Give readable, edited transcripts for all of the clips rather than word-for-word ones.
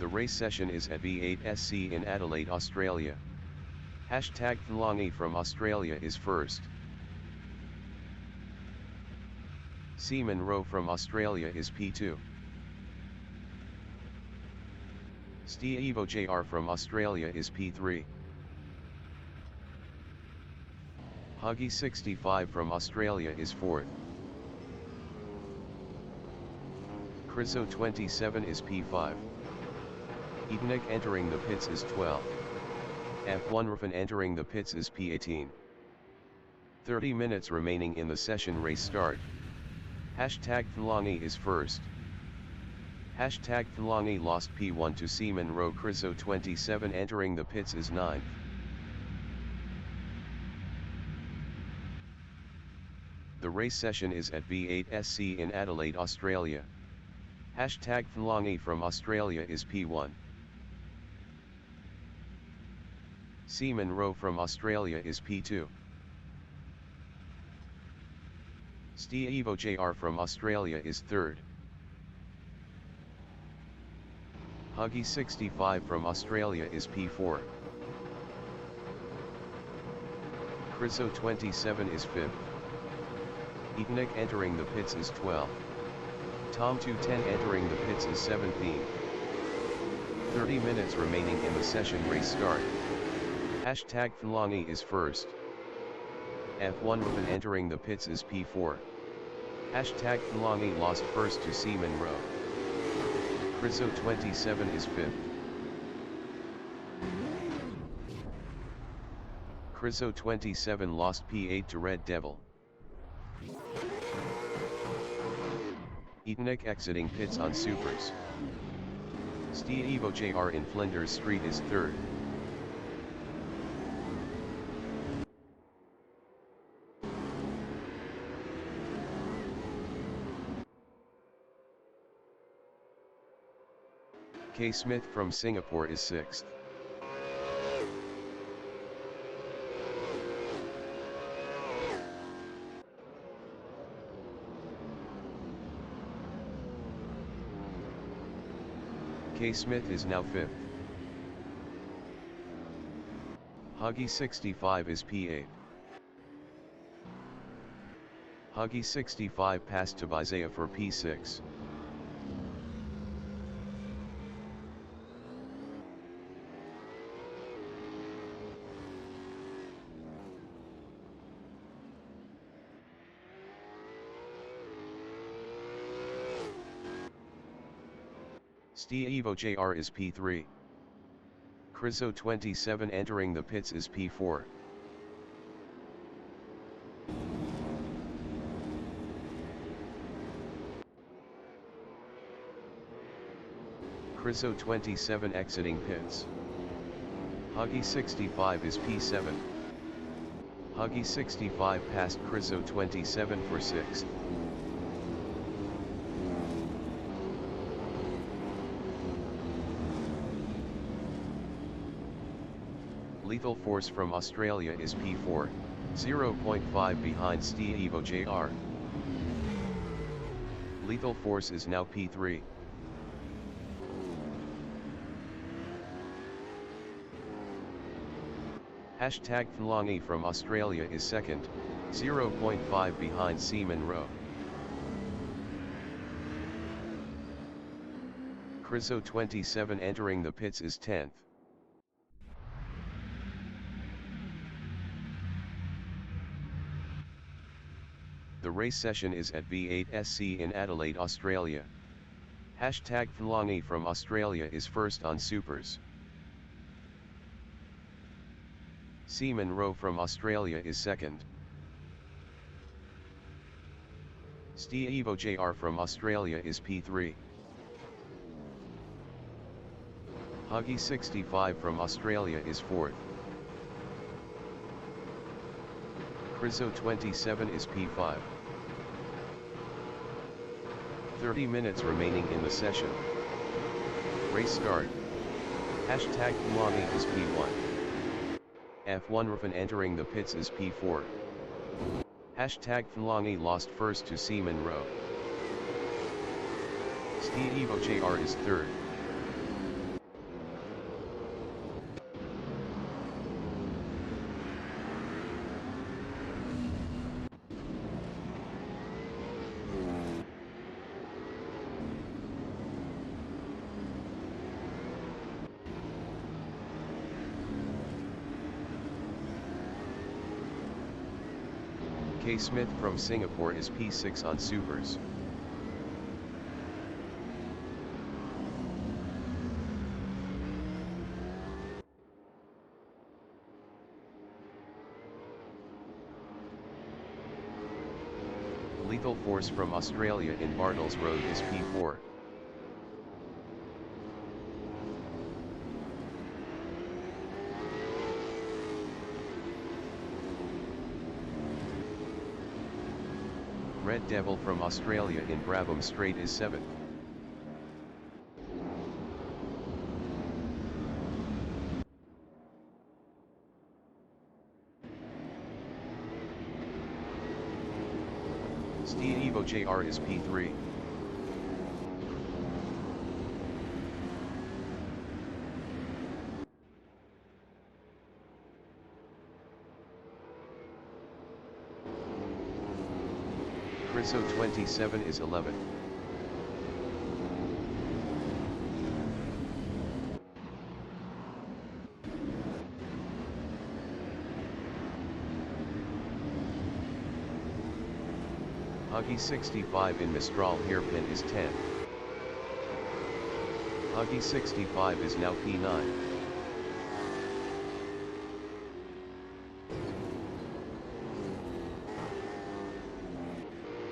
The race session is at V8sc in Adelaide, Australia. Hashtag Thlongi from Australia is first. C. Monroe from Australia is P2. Steve JR from Australia is P3. Huggy 65 from Australia is 4th. Chriso 27 is P5. Edenick entering the pits is 12. F1 Rafin entering the pits is P18. 30 minutes remaining in the session. Race start. Hashtag Thlongi is first. Hashtag Thlongi lost P1 to C. Monroe. Chriso 27 entering the pits is 9th. The race session is at V8sc in Adelaide, Australia. Hashtag Thlongi from Australia is P1. C. Monroe from Australia is P2. Steve JR from Australia is 3rd. Huggy 65 from Australia is P4. Chriso 27 is 5th. Edenick entering the pits is 12. Tom 210 entering the pits is 17. 30 minutes remaining in the session. Race start. Hashtag Thlongi is first. F1 Rafin entering the pits is P4. Hashtag Thlongi lost first to C. Monroe. Chriso 27 is 5th. Chriso 27 lost P8 to Red Devil. Edenick exiting pits on supers. Steve JR in Flinders Street is 3rd. K. Smith from Singapore is 6th. K. Smith is now 5th. Huggy 65 is P8. Huggy 65 passed to Isaiah for P6. Steve JR is P3. Chriso 27 entering the pits is P4. Chriso 27 exiting pits. Huggy 65 is P7. Huggy 65 passed Chriso 27 for 6th. Lethal Force from Australia is P4, 0.5 behind Steve JR. Lethal Force is now P3. Hashtag Thlongi from Australia is 2nd, 0.5 behind C. Monroe. Chriso 27 entering the pits is 10th. The race session is at V8sc in Adelaide, Australia. Hashtag Thlongi from Australia is first on supers. C. Monroe from Australia is 2nd. Steve JR from Australia is P3. Huggy 65 from Australia is 4th. Chriso 27 is P5. 30 minutes remaining in the session. Race start. Hashtag Thlongi is P1. F1 Rafin entering the pits is P4. Hashtag Thlongi lost first to C. Monroe. Steve JR is 3rd. K. Smith from Singapore is P6 on supers. Lethal Force from Australia in Bartles Road is P4. Red Devil from Australia in Brabham Strait is 7th. Steve Evo JR is P3. Chriso 27 is 11th. Huggy 65 in Mistral hairpin is 10. Huggy 65 is now P9.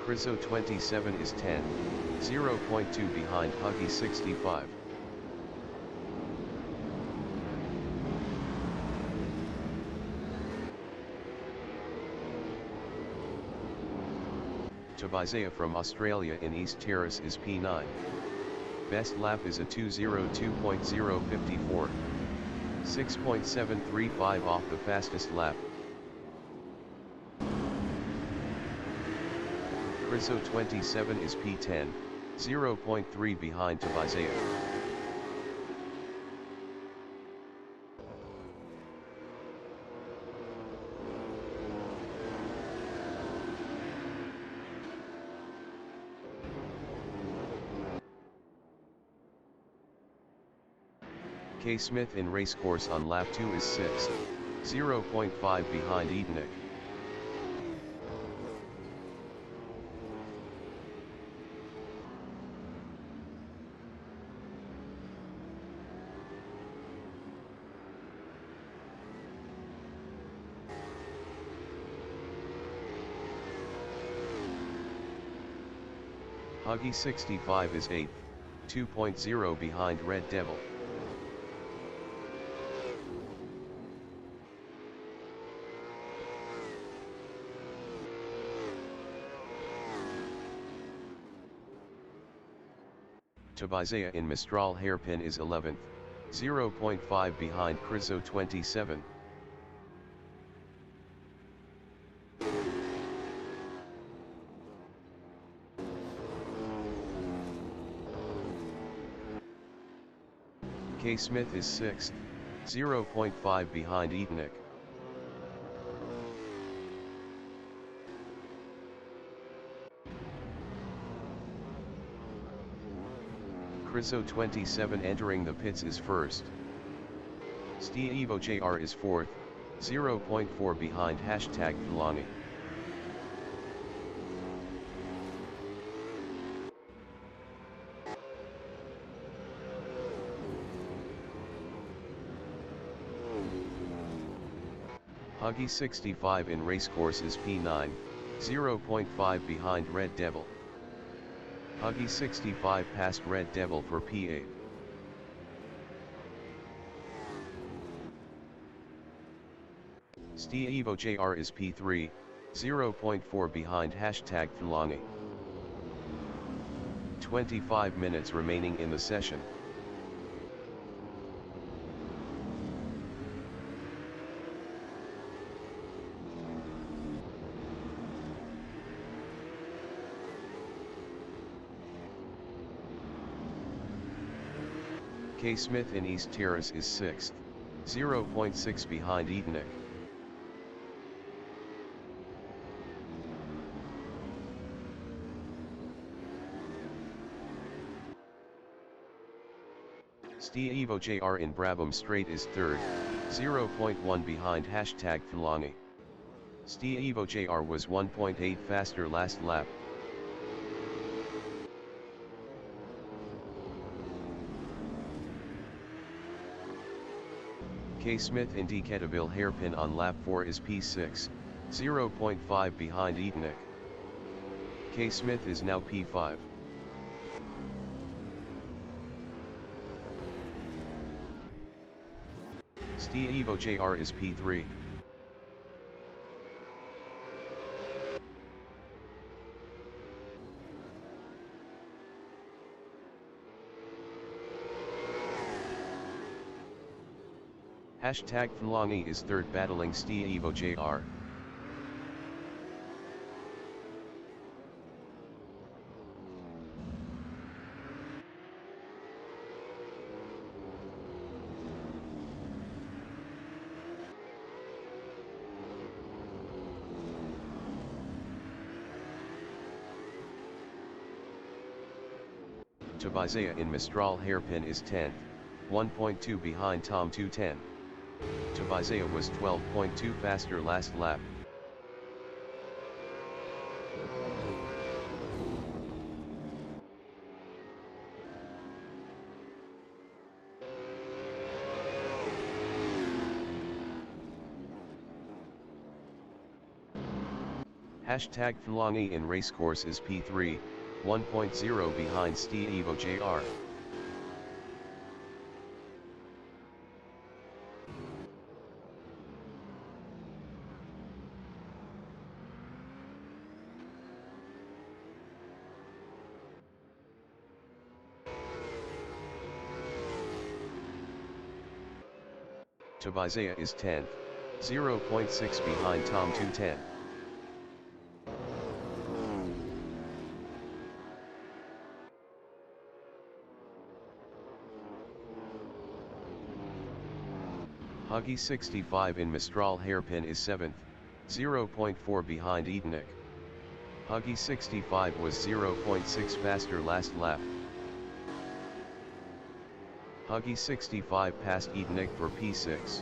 Chriso 27 is 10, 0.2 behind Huggy 65. Tabizea from Australia in East Terrace is P9. Best lap is a 2:02.054. 6.735 off the fastest lap. Chriso 27 is P10, 0.3 behind Tabizea. K. Smith in racecourse on lap 2 is 6th, 0.5 behind Edenik. Huggy 65 is 8th, 2.0 behind Red Devil. Tabizea in Mistral hairpin is 11th, 0.5 behind Chriso 27. K. Smith is 6th, 0.5 behind Edenik. Chriso 27 entering the pits is 1st. Steve Evo JR is 4th, 0.4 behind #Fulani. Huggy 65 in racecourse is P9, 0.5 behind Red Devil. Huggy 65 passed Red Devil for P8. Steve Evo JR is P3, 0.4 behind #Fulani. 25 minutes remaining in the session. K. Smith in East Terrace is 6th, 0.6 behind Edenik. Steve Evo JR in Brabham Strait is 3rd, 0.1 behind #Fulani. Steve JR was 1.8 faster last lap. K. Smith Indicataville hairpin on lap 4 is P6, 0.5 behind Etonic. K. Smith is now P5. Steve JR is P3. Hashtag Flangi is third battling Steve JR. Tabizea in Mistral hairpin is 10th, 1.2 behind Tom 210. Tabizea was 12.2 faster last lap. Hashtag Flangi in racecourse is P3, 1.0 behind Steve JR. Tabizea is 10th, 0.6 behind Tom 210. Huggy 65 in Mistral hairpin is 7th, 0.4 behind Etonic. Huggy 65 was 0.6 faster last lap. Huggy 65 passed Etonic for P6.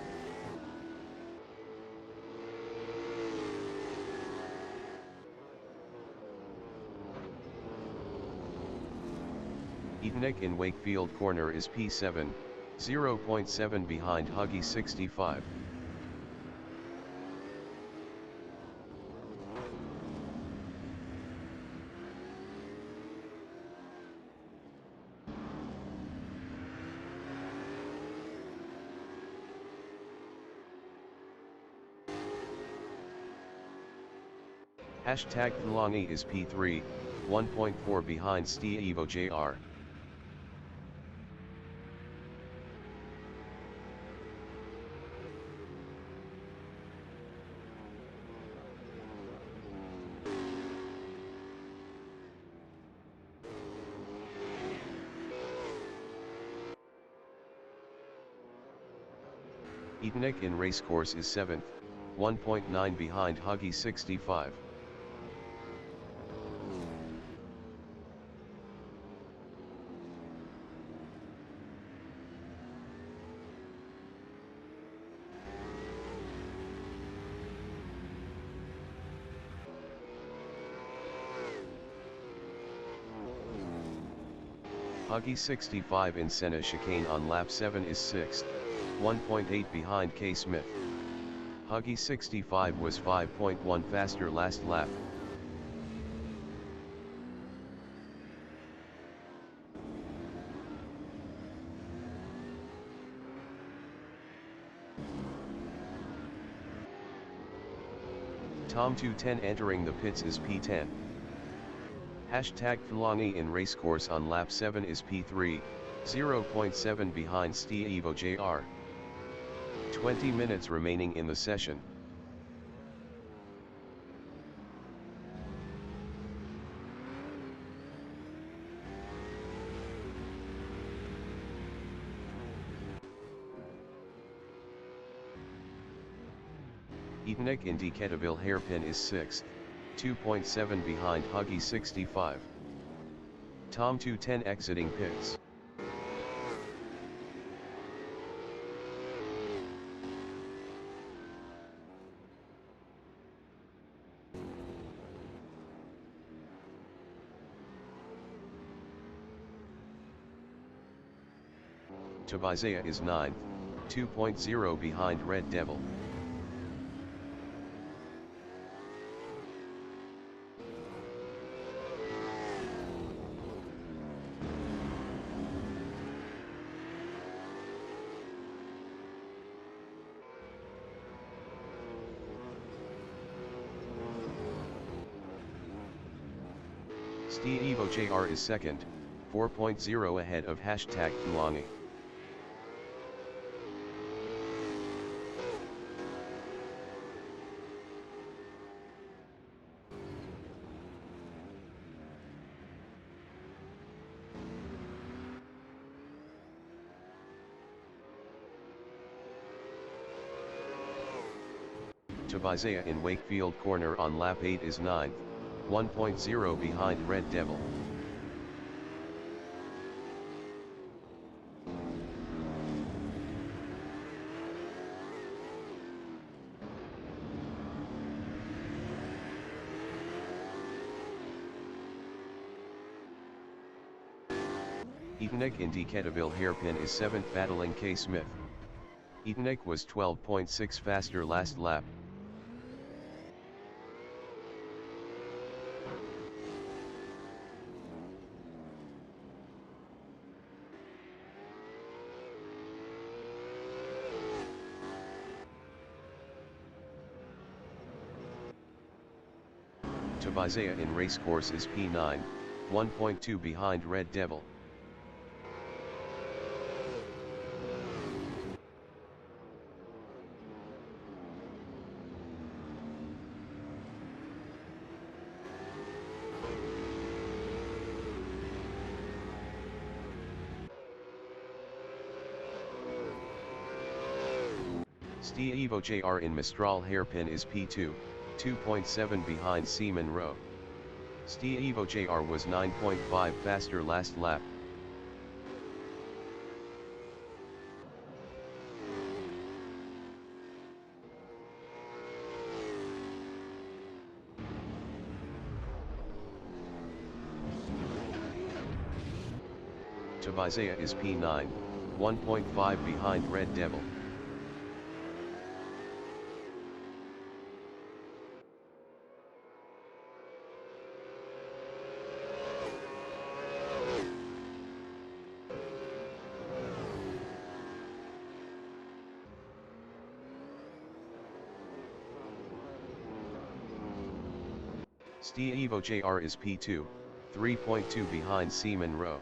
Etonic in Wakefield corner is P7, 0.7 behind Huggy 65. Hashtag Flangi is P3, 1.4 behind Steve JR. Etonic in racecourse is 7th, 1.9 behind Huggy 65. Huggy 65 in Senna chicane on lap 7 is 6th, 1.8 behind K. Smith. Huggy 65 was 5.1 faster last lap. Tom 210 entering the pits is P10. Hashtag Flangi in racecourse on lap 7 is P3, 0.7 behind Steve JR. 20 minutes remaining in the session. Etonic in Decataville hairpin is 6th, 2.7 behind Huggy 65. Tom 210 exiting pits. Tabizea is 9th, 2.0 behind Red Devil. F.I.S.T Evo JR is 2nd, 4.0 ahead of #Kulangi. Tabizea in Wakefield corner on lap 8 is 9th, 1.0 behind Red Devil. Eatonek in Decataville hairpin is 7th battling K. Smith. Eatonek was 12.6 faster last lap. Tabizea in racecourse is P9, 1.2 behind Red Devil. F.I.S.T Evo JR in Mistral hairpin is P2, 2.7 behind C. Monroe. F.I.S.T Evo JR was 9.5 faster last lap. Tabizea is P9, 1.5 behind Red Devil. F.I.S.T Evo JR is P2, 3.2 behind C. Monroe.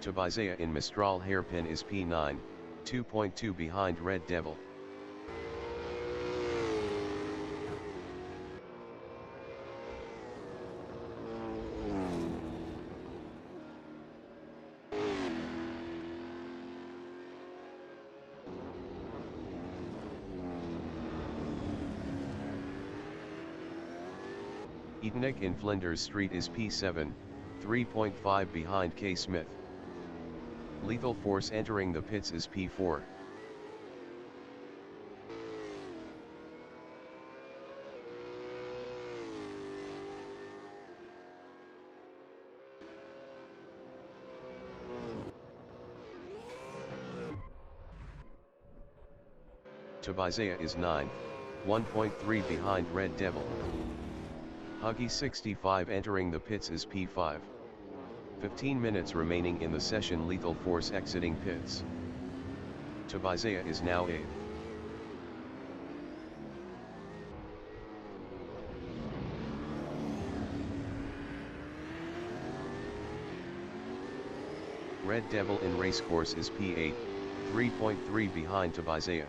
Tabizea in Mistral hairpin is P9, 2.2 behind Red Devil. Eatonek in Flinders Street is P7, 3.5 behind K. Smith. Lethal Force entering the pits is P4. Tabizea is 9th, 1.3 behind Red Devil. Huggy 65 entering the pits is P5. 15 minutes remaining in the session. Lethal Force exiting pits. Tabizea is now 8th. Red Devil in racecourse is P8, 3.3 behind Tabizea.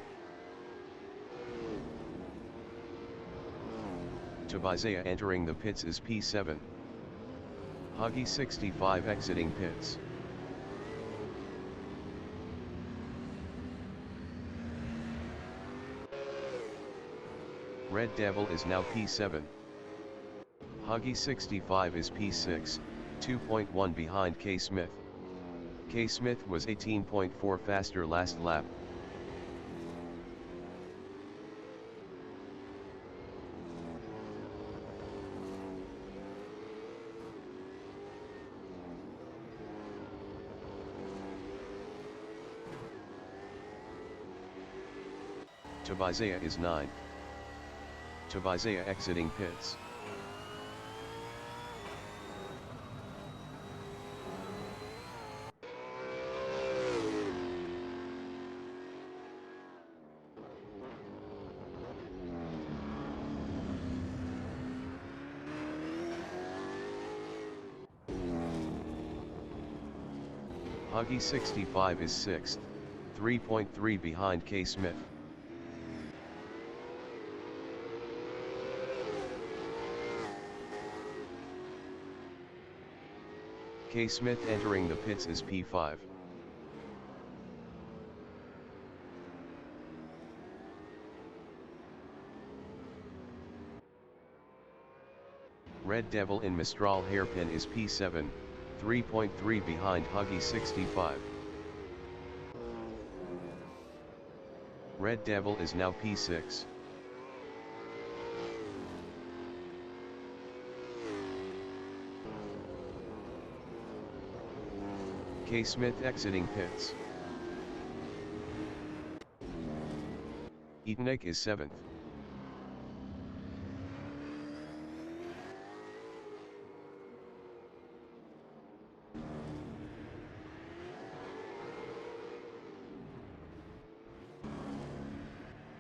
Tabizea entering the pits is P7. Huggy 65 exiting pits. Red Devil is now P7. Huggy 65 is P6, 2.1 behind K Smith. K Smith was 18.4 faster last lap. Tabizea is 9th. Tabizea exiting pits. Huggy 65 is 6th, 3.3 behind K Smith. K Smith entering the pits is P5. Red Devil in Mistral hairpin is P7, 3.3 behind Huggy 65. Red Devil is now P6. K Smith exiting pits. Eatnik is 7th.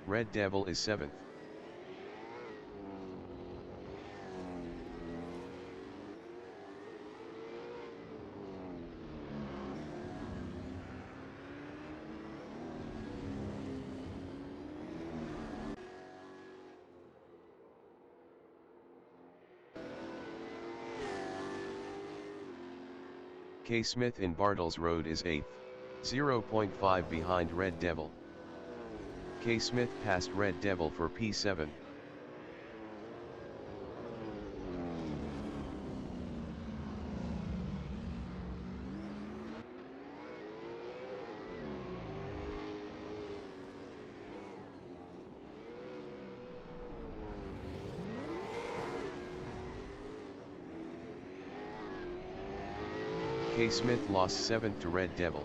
Red Devil is 7th. K Smith in Bartles Road is 8th, 0.5 behind Red Devil. K Smith passed Red Devil for P7. K Smith lost 7th to Red Devil.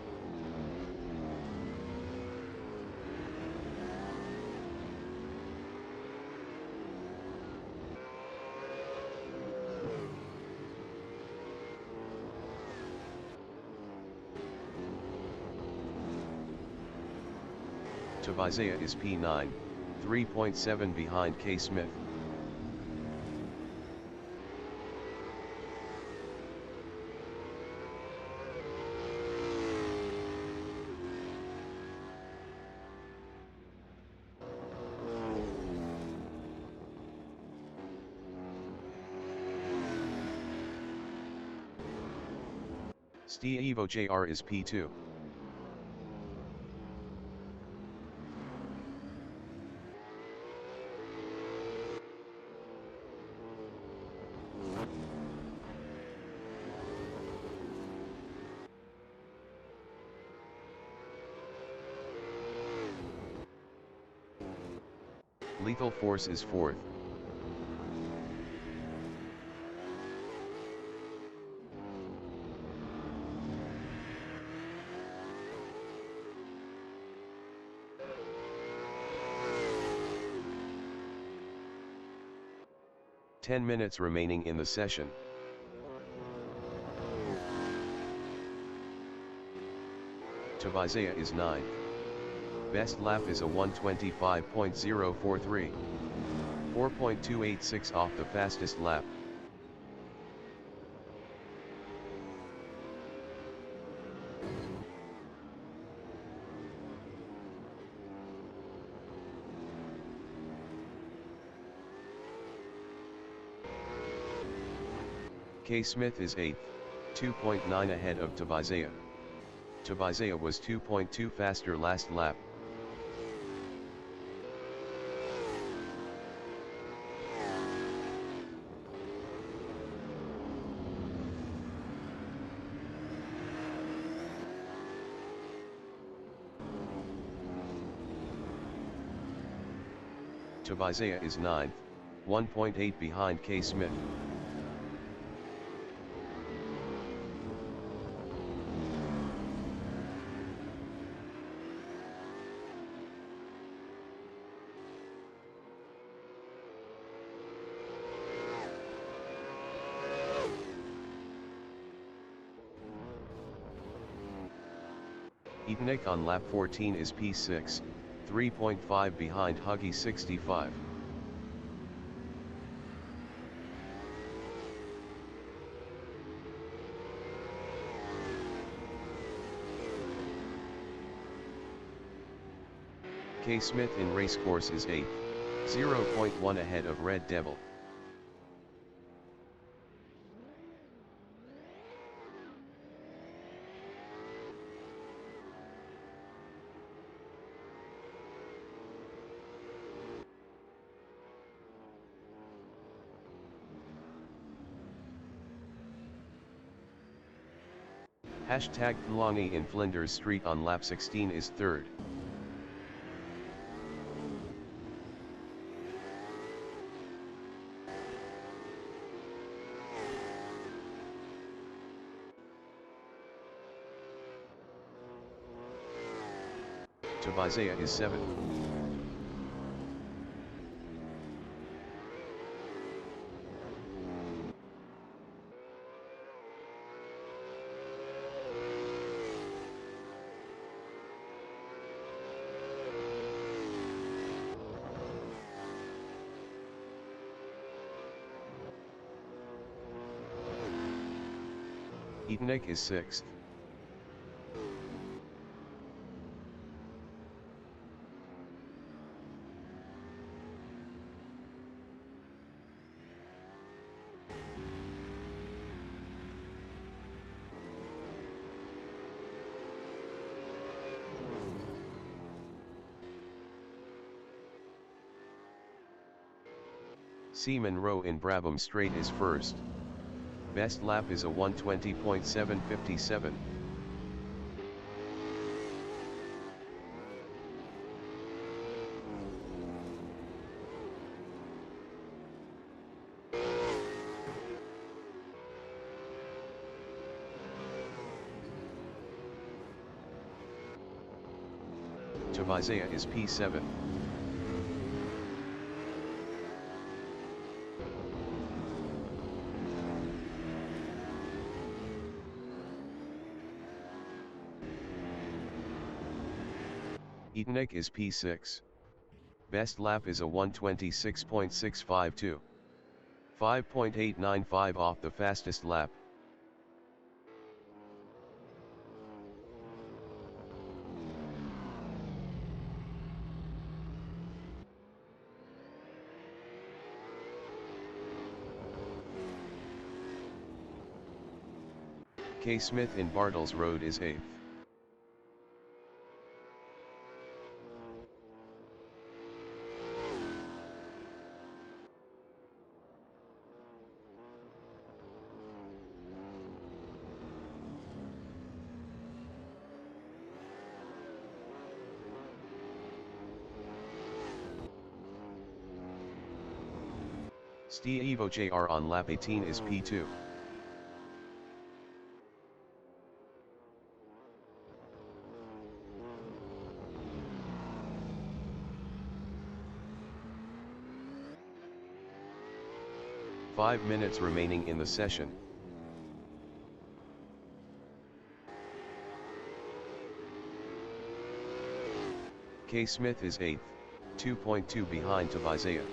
Tabizea is P9, 3.7 behind K Smith. Steve Evo JR is P2. Lethal Force is 4th. Ten minutes remaining in the session. Tabizea is 9th. Best lap is a 1:25.043. 4.286 off the fastest lap. K Smith is 8th, 2.9 ahead of Tabizea. Tabizea was 2.2 faster last lap. Isaiah is 9th, 1.8 behind K. Smith. Eatnik on lap 14 is P6, 3.5 behind Huggy 65. K. Smith in racecourse is 8th, 0.1 ahead of Red Devil. Hashtag Tlongi in Flinders Street on lap 16 is 3rd. Isaiah is 7th. Eatnik is 6th. C. Monroe in Brabham Straight is 1st. Best lap is a 1:20.757. Isaiah is P7. Eatnik is P6. Best lap is a 1:26.652. 5.895 off the fastest lap. K. Smith in Bartles Road is 8th. Steve Jr. on lap 18 is P2. Five minutes remaining in the session. K. Smith is 8th, 2.2 behind Isaiah.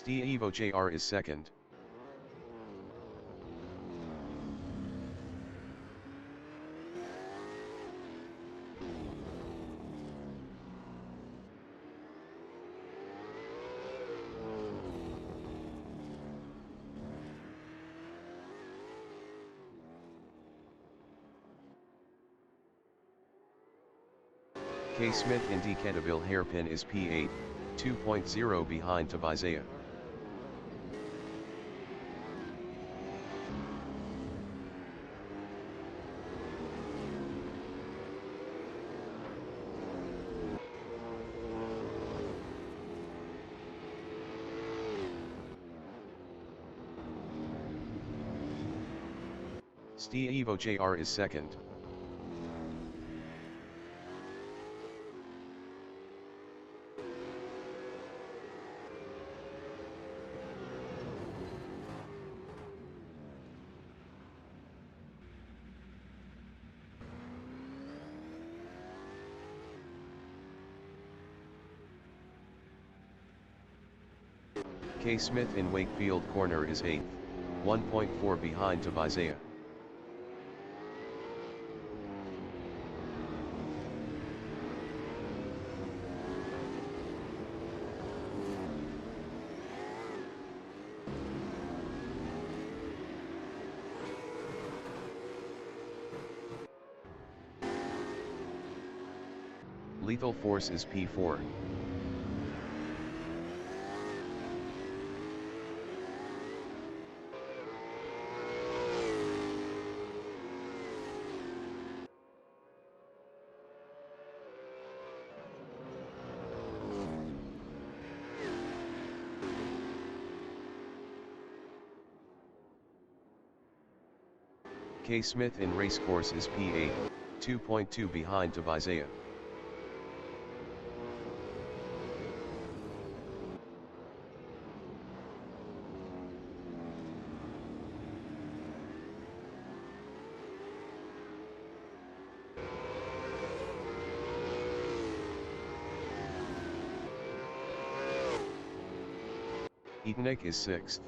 Steve Jr. is 2nd. K. Smith indicatable hairpin is P8, 2.0 behind Tabizea. F.I.S.T Evo JR is second. K. Smith in Wakefield corner is 8th, 1.4 behind Tabizea. Lethal force is P4. K. Smith in racecourse is P8, 2.2 behind Tabizea. Etonic is 6th.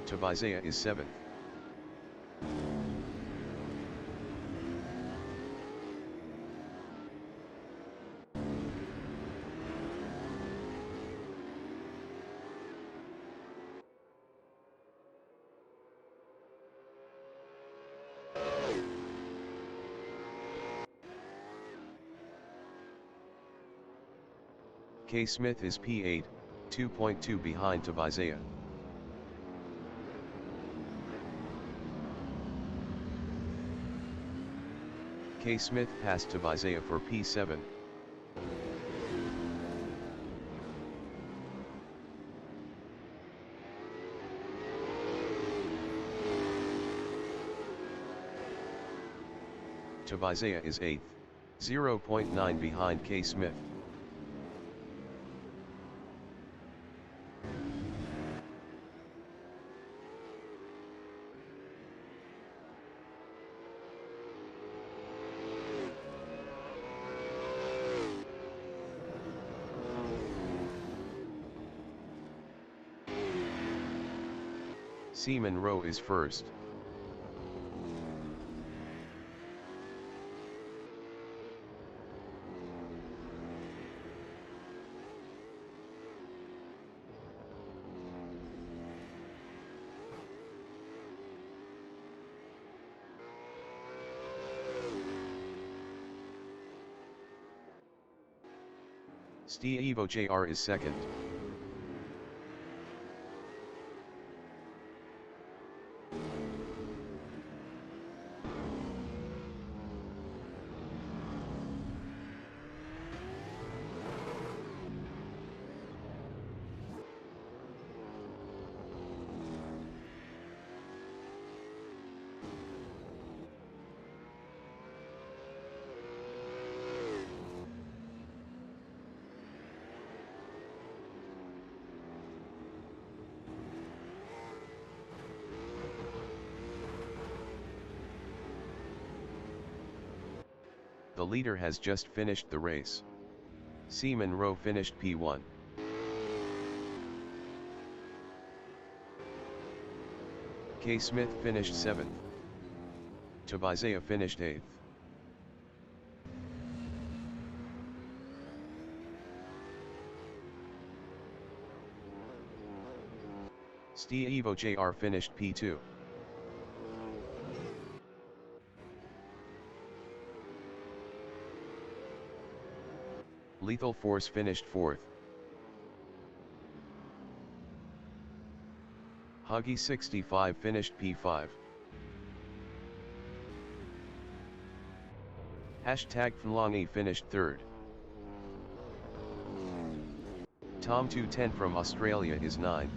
Tabizea is 7th. K. Smith is P8, 2.2 behind Tabizea. K. Smith passed Tabizea for P7. Tabizea is 8th, 0.9 behind K. Smith. Seaman Rowe is first. F.I.S.T Evo JR is second. The leader has just finished the race. Seaman Rowe finished P1. K. Smith finished 7th. Tabizea finished 8th. Steve Jr. finished P2. Lethal Force finished 4th. Huggy 65 finished P5. Hashtag Flangi finished 3rd. Tom 210 from Australia is 9th.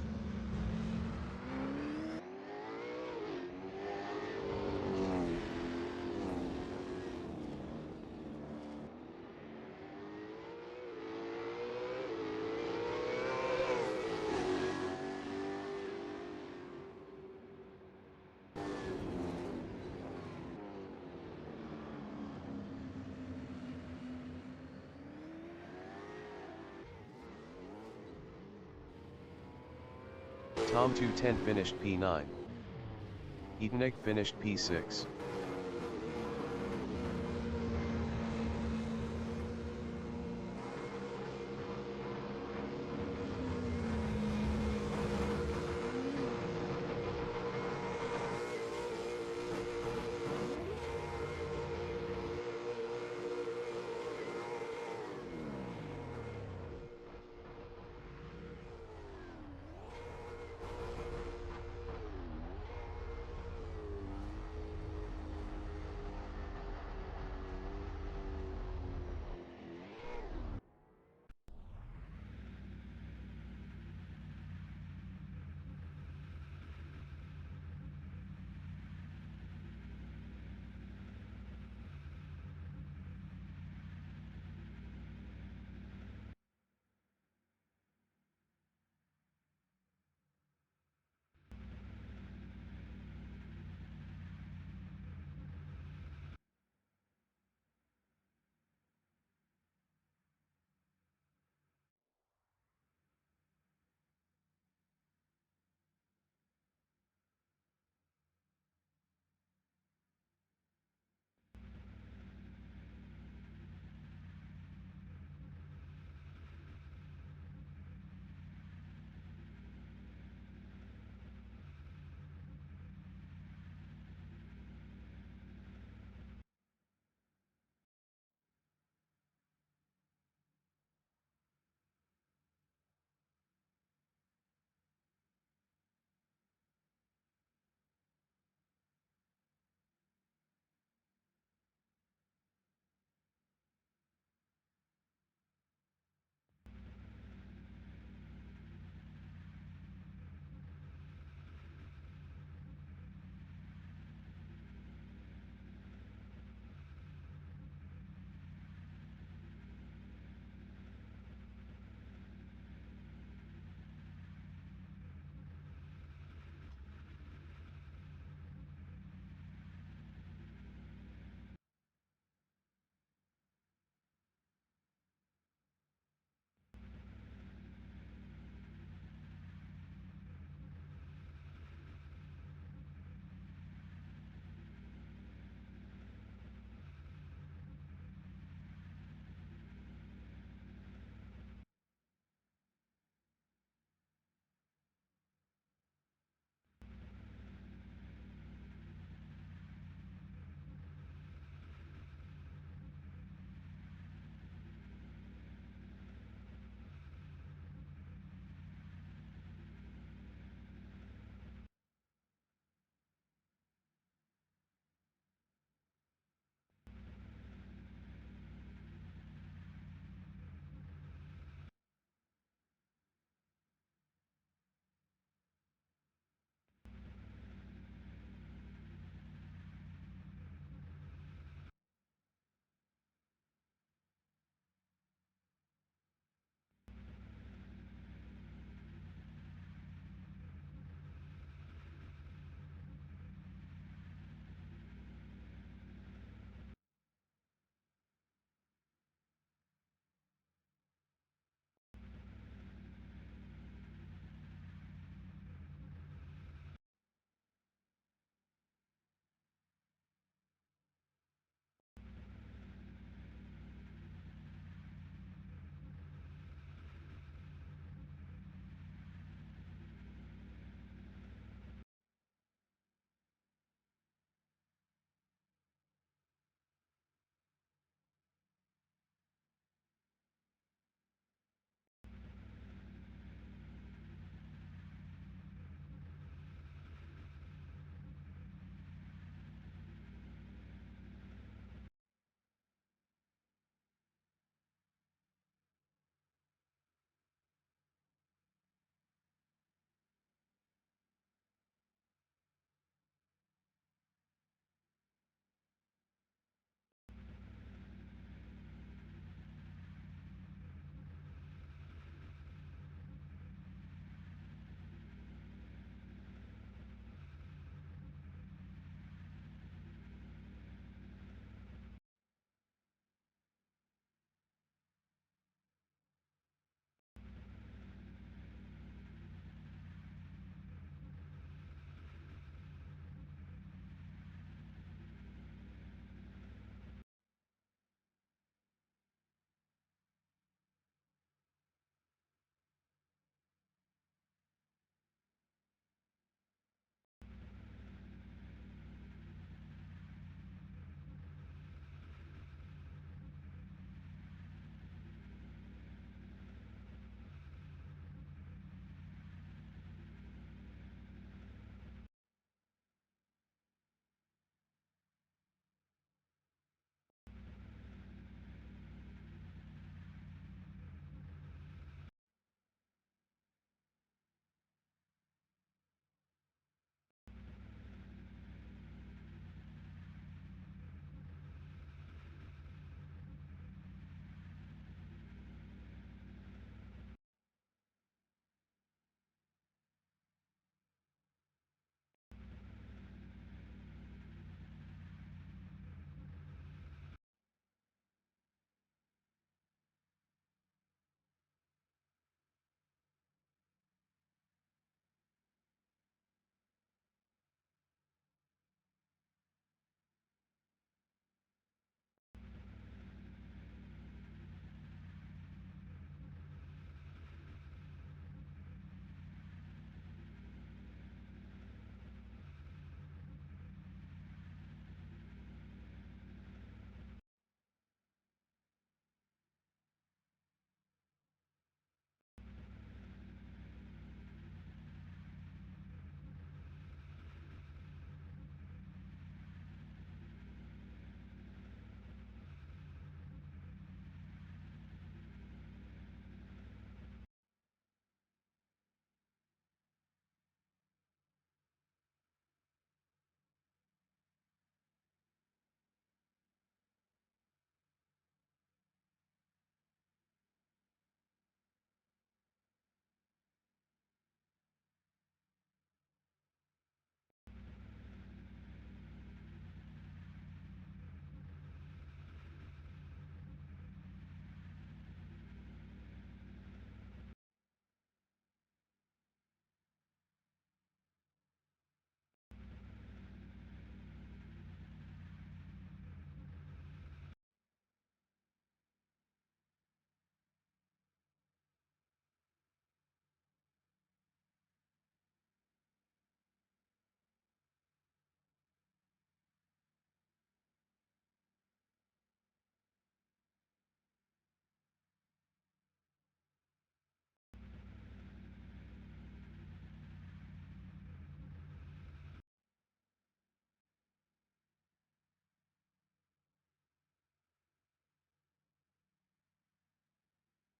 Tom 210 finished P9. Eatnik finished P6.